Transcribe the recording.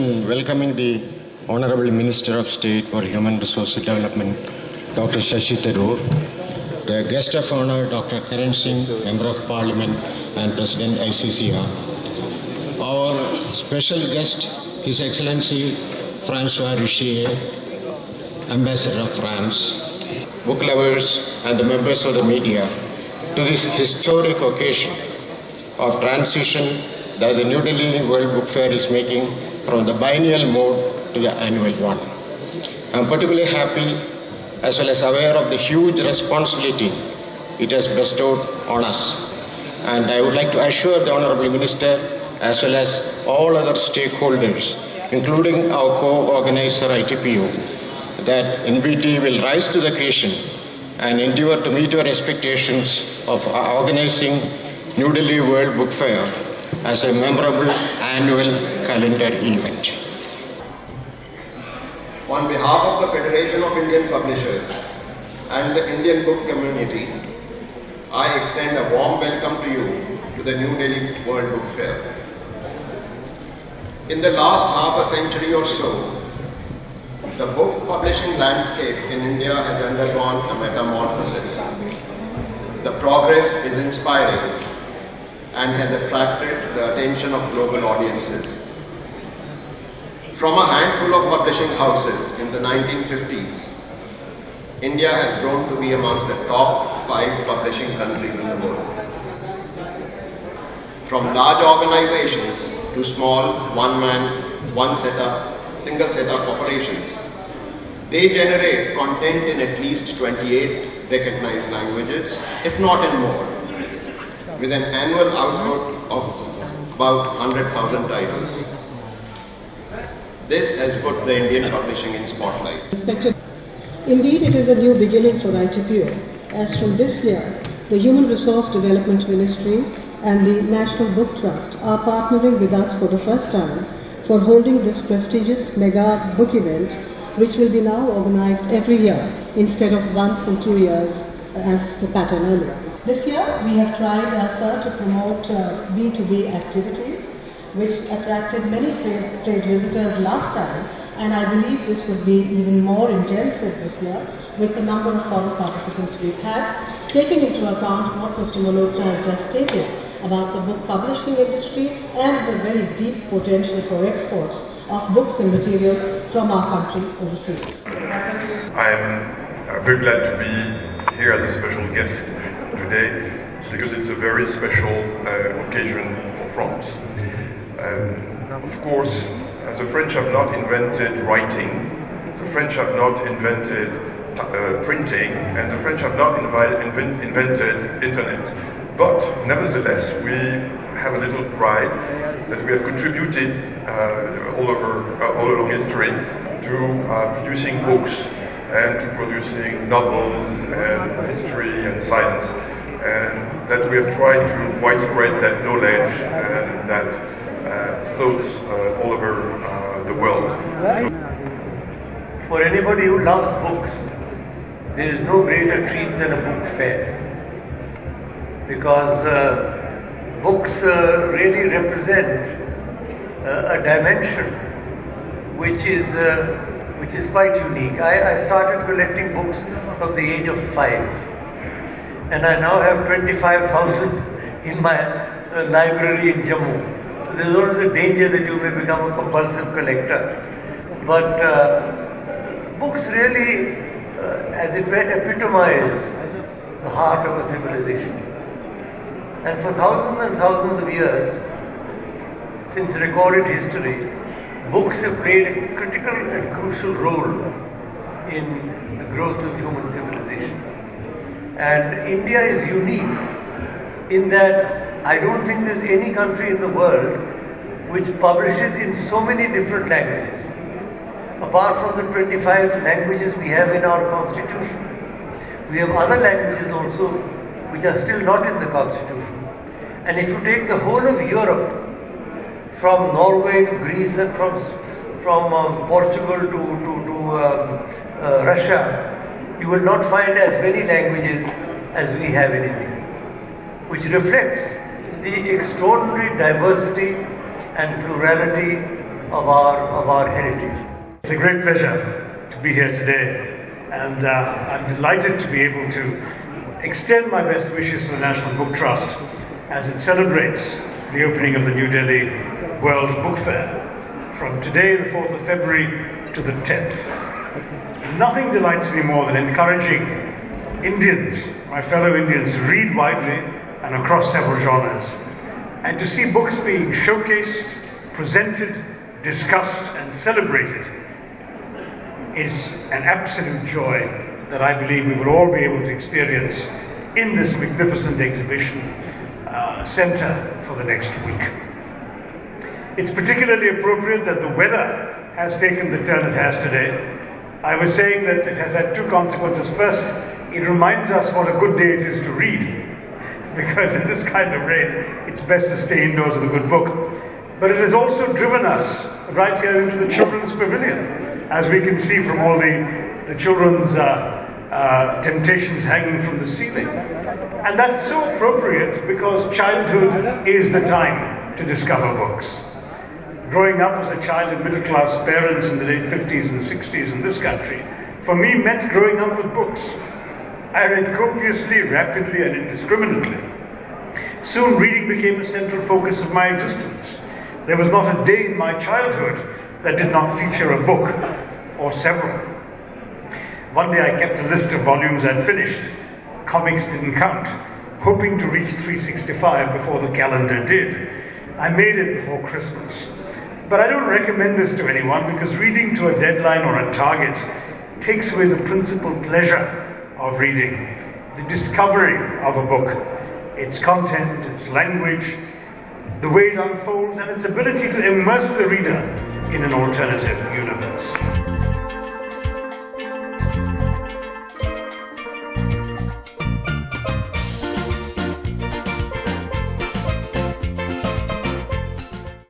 in welcoming the Honorable Minister of State for Human Resources Development, Dr. Shashi Tharoor, the guest of honor, Dr. Karan Singh, Member of Parliament and President ICCR, our special guest, His Excellency Francois Richier, Ambassador of France, book lovers and the members of the media, to this historic occasion of transition that the New Delhi World Book Fair is making from the biennial mode to the annual one. I am particularly happy as well as aware of the huge responsibility it has bestowed on us. And I would like to assure the Honorable Minister as well as all other stakeholders, including our co-organizer ITPO, that NBT will rise to the occasion and endeavor to meet your expectations of organizing New Delhi World Book Fair as a memorable annual calendar event. On behalf of the Federation of Indian Publishers and the Indian book community, I extend a warm welcome to you to the New Delhi World Book Fair. In the last half a century or so, the book publishing landscape in India has undergone a metamorphosis. The progress is inspiring and has attracted the attention of global audiences. From a handful of publishing houses in the 1950s, India has grown to be amongst the top 5 publishing countries in the world. From large organizations to small one-man, single setup operations, they generate content in at least 28 recognized languages, if not in more, with an annual output of about 100,000 titles. This has put the Indian publishing in spotlight. Indeed, it is a new beginning for ITPO, as from this year, the Human Resource Development Ministry and the National Book Trust are partnering with us for the first time for holding this prestigious mega book event, which will be now organized every year instead of once in 2 years as the pattern earlier. This year, we have tried, sir, to promote B2B activities, which attracted many trade visitors last time, and I believe this would be even more intensive this year with the number of foreign participants we've had, taking into account what Mr. Malhotra has just stated about the book publishing industry and the very deep potential for exports of books and materials from our country overseas. I'm very glad to be here as a special guest today because it's a very special occasion for France. Of course, the French have not invented writing, the French have not invented printing, and the French have not invented internet. But nevertheless, we have a little pride that we have contributed all along history to producing books and to producing novels and history and science, and that we have tried to widespread that knowledge and that thoughts all over the world. For anybody who loves books, there is no greater treat than a book fair, because books really represent a dimension which is quite unique. I started collecting books from the age of 5, and I now have 25,000 in my library in Jammu. So there's always a danger that you may become a compulsive collector. But books really, as it were, epitomize the heart of a civilization. And for thousands and thousands of years, since recorded history, books have played a critical and crucial role in the growth of human civilization. And India is unique in that I don't think there's any country in the world which publishes in so many different languages. Apart from the 25 languages we have in our constitution, we have other languages also which are still not in the constitution. And if you take the whole of Europe, from Norway to Greece and from Portugal to Russia, you will not find as many languages as we have in India, which reflects the extraordinary diversity and plurality of our heritage. It's a great pleasure to be here today, and I'm delighted to be able to extend my best wishes to the National Book Trust as it celebrates the opening of the New Delhi World Book Fair from today, the 4th of February, to the 10th. Nothing delights me more than encouraging Indians, my fellow Indians, to read widely and across several genres, and to see books being showcased, presented, discussed and celebrated is an absolute joy that I believe we will all be able to experience in this magnificent exhibition center for the next week. It's particularly appropriate that the weather has taken the turn it has today. I was saying that it has had two consequences. First, it reminds us what a good day it is to read, because in this kind of rain, it's best to stay indoors with a good book. But it has also driven us right here into the children's pavilion, as we can see from all the children's temptations hanging from the ceiling. And that's so appropriate because childhood is the time to discover books. Growing up as a child of middle-class parents in the late 50s and 60s in this country, for me meant growing up with books. I read copiously, rapidly and indiscriminately. Soon reading became a central focus of my existence. There was not a day in my childhood that did not feature a book or several. One day I kept a list of volumes I'd finished. Comics didn't count, hoping to reach 365 before the calendar did. I made it before Christmas. But I don't recommend this to anyone because reading to a deadline or a target takes away the principal pleasure of reading, the discovery of a book, its content, its language, the way it unfolds, and its ability to immerse the reader in an alternative universe.